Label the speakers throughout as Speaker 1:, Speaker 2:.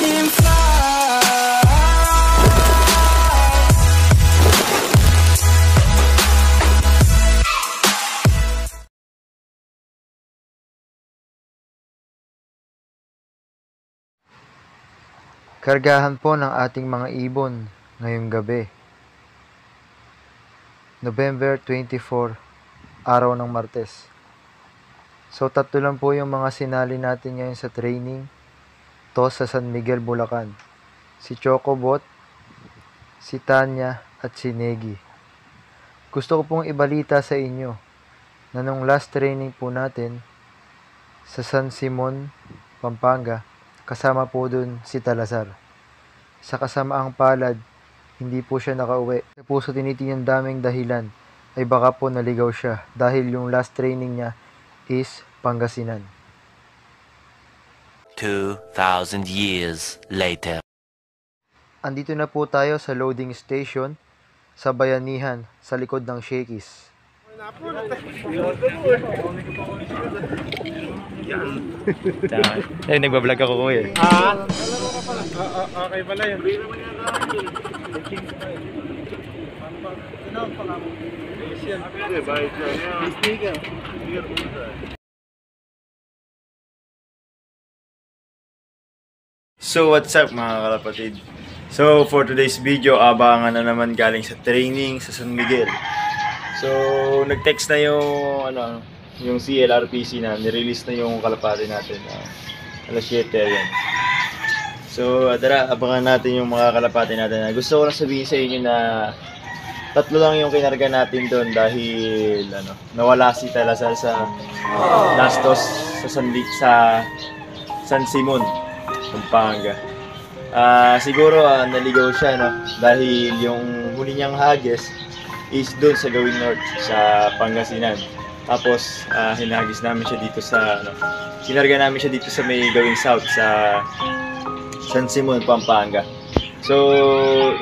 Speaker 1: can fly.
Speaker 2: Kargahan po ng ating mga ibon ngayong gabi. November 24, araw ng Martes. So, tatlo lang po yung mga sinali natin ngayon sa training. To sa San Miguel, Bulacan. Si Chocobot, si Tanya, at si Negi. Gusto ko pong ibalita sa inyo na nung last training po natin sa San Simon, Pampanga, kasama po dun si Talazar. Sa kasamaang palad, hindi po siya nakauwi. Sa puso tinitingnan daming dahilan ay baka po naligaw siya dahil yung last training niya is Pangasinan.
Speaker 3: 2,000 years later.
Speaker 2: Andito na po tayo sa loading station sa Bayanihan sa likod ng Shakey's.
Speaker 4: Eh, nagbablog ako ko eh.
Speaker 5: Okay pala yun.
Speaker 4: So what's up mga kalapatid? So for today's video, abangan na naman galing sa training sa San Miguel. So nag-text na yung CLRPC na nirelease na yung kalapati natin. Alas 7 yan. So tara, abangan natin yung mga kalapati natin. Gusto ko lang sabihin sa inyo na tatlo lang yung kinarga natin doon dahil nawala si Talazar sa Lastos sa San Simon, Pampanga. Siguro naligaw siya dahil yung huli niyang hagis is doon sa Gawing North sa Pangasinan. Tapos hinagis namin siya dito sa kinarga namin siya dito sa may Gawing South sa San Simon, Pampanga. So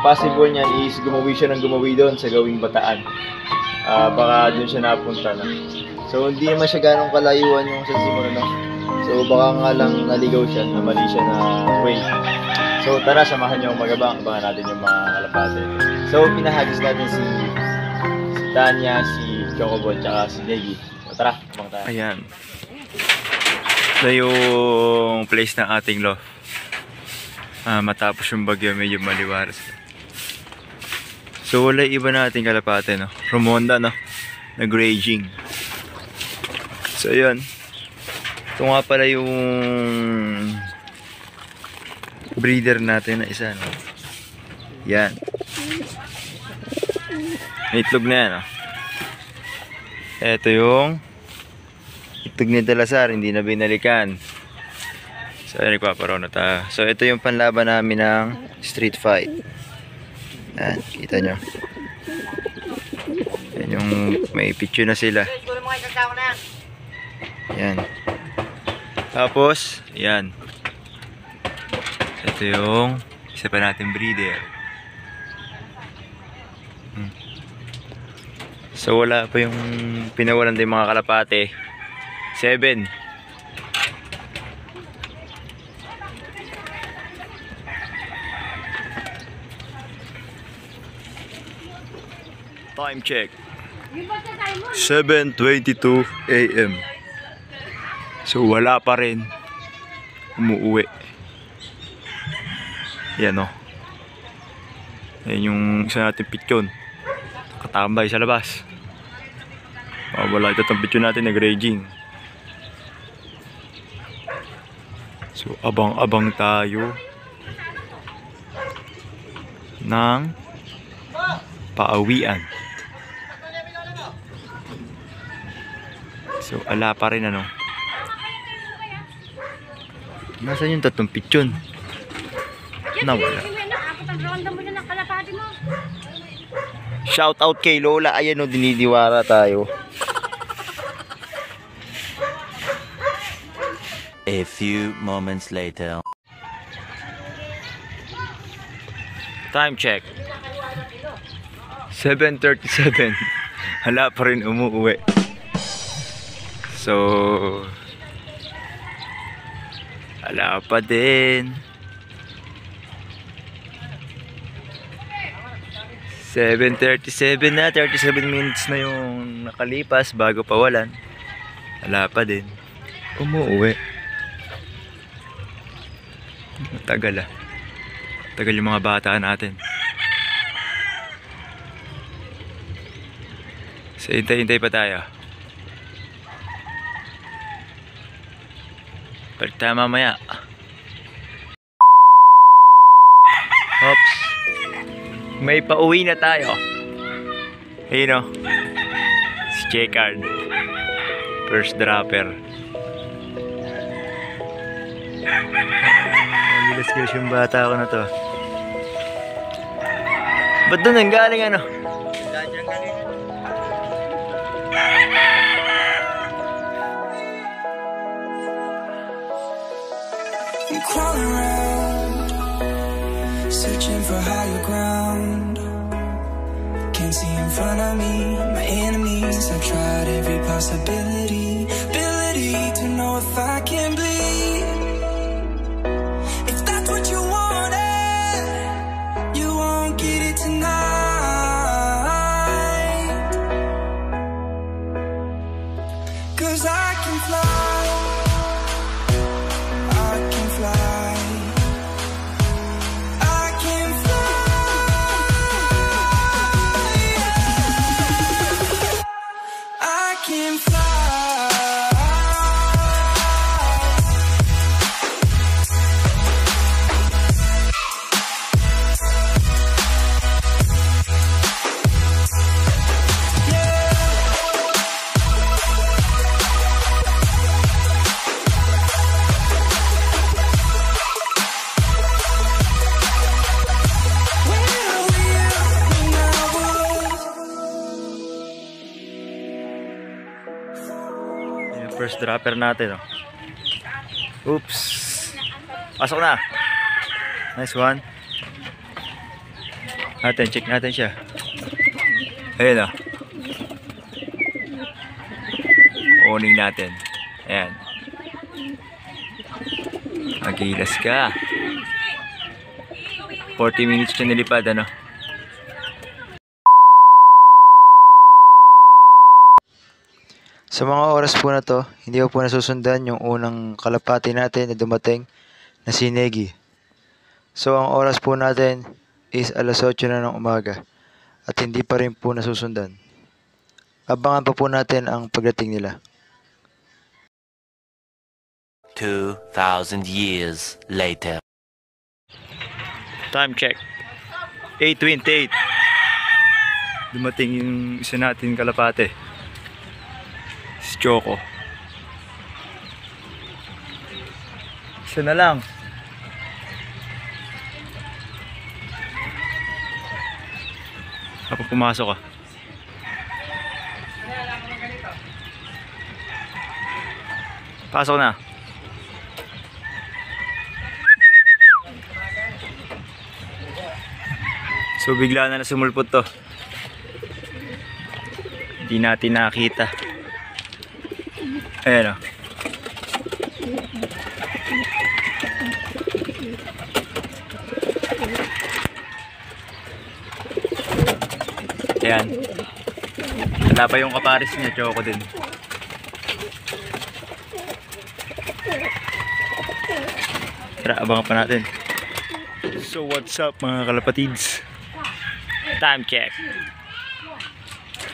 Speaker 4: possible niyan is gumawi siya ng gumawi doon sa Gawing Bataan. Baka doon siya napunta na. So hindi naman siya ganong kalayuan yung San Simon So baka nga lang naligaw siya, na mali siya na way. So tara, samahan niyo magabang, abangan natin yung mga kalapate. So pinahagis natin si Tanya, si Chocobot, tsaka si Negi. So tara, abang tayo.
Speaker 5: Ayan. Ito yung place ng ating loft. Matapos yung bagyo, medyo maliwaras. So wala iba nating kalapate, Romonda, nag-raging. So yun. Ito nga pala yung breeder natin na isa, Yan. May itlog na yan, Ito yung itlog ni Talazar, hindi na binalikan. So ayan, nagpaparoon na tayo. So ito yung panlaban namin ng street fight. Yan, kita nyo. Yan yung may picture na sila. Yan. Tapos, yan. Ito yung isa pa natin breeder. So wala pa yung pinawalan din mga kalapate. 7. Time check. 7:22 AM. So wala pa rin umuuwi. Yan Yan yung isa natin pityon. Katambay sa labas. Wala ito itong pityon natin, nag-raging. So abang-abang tayo ng pauwian. So ala pa rin Nasaan yung tatlong pityon? Nawala. Shout out kay Lola. Ayan dinidiwara tayo.
Speaker 3: A few moments later.
Speaker 5: Time check. 7:37. Hala pa rin umuwi. So wala pa din. 7:37 na, 37 minutes na yung nakalipas bago pawalan. Wala pa din. Umuwi. Tagal ah. Tagal yung mga bata natin. So, hintay-hintay pa tayo. Balik tayo mamaya. Oops. May pauwi na tayo. Ayun o. Si J-Card. First dropper. Gilas-gilas yung bata ko na to. Ba't doon ang galing ano?
Speaker 1: I'm crawling around, searching for higher ground. Can't see in front of me, my enemies. I've tried every possibility, ability to know if I can bleed. If that's what you wanted, you won't get it tonight. 'Cause I can fly, I can fly, I can fly, I can fly.
Speaker 5: First dropper natin oh. Oops. Pasok na. Nice one. Check natin siya. Ayun oh. Owning natin. Ayan. Magilas ka. 40 minutes siya nilipad ano.
Speaker 2: Sa mga oras po na to, hindi ko po nasusundan yung unang kalapati natin na dumating na si Negi. So ang oras po natin is alas 8 na ng umaga at hindi pa rin po nasusundan. Abangan pa po natin ang pagdating nila.
Speaker 3: 2,000 years later.
Speaker 5: Time check. 8:28. Dumating yung isa natin kalapate. Si Choco. Isa na lang. Kapag pumasok ka. Pasok na. So bigla na sumulpot to. Hindi natin nakita. Ayan o. Ayan. Wala pa yung kaparis niya, Choco din. Tara, abangan pa natin. So what's up mga kalapatids? Time check.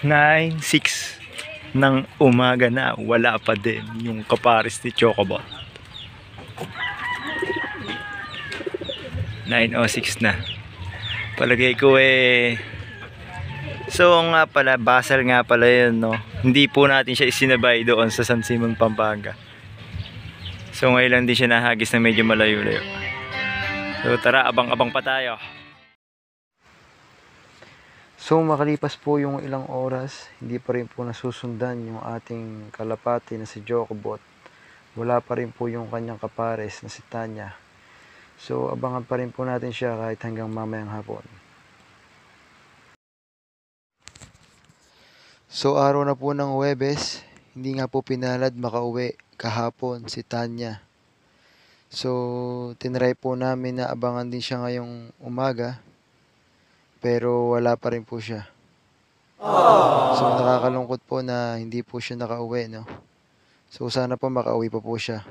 Speaker 5: 9:06 ng umaga na, wala pa din yung kaparis ni Chocobot. 9:06 na. Palagay ko so nga pala, Basel nga pala yun, no? Hindi po natin siya isinabay doon sa San Simon, Pampanga. So ngayon lang din siya nahagis na medyo malayo-layo. So tara, abang-abang pa tayo.
Speaker 2: So makalipas po yung ilang oras, hindi pa rin po nasusundan yung ating kalapati na si Jokobot. Wala pa rin po yung kanyang kapares na si Tanya. So abangan pa rin po natin siya kahit hanggang mamayang hapon. So araw na po ng Huwebes, hindi nga po pinalad makauwi kahapon si Tanya. So tinry po namin na abangan din siya ngayong umaga. pero wala pa rin po siya. So nakakalungkot po na hindi po siya nakauwi, no? So sana po makauwi pa po siya.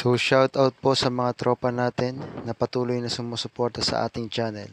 Speaker 2: So shout out po sa mga tropa natin na patuloy na sumusuporta sa ating channel.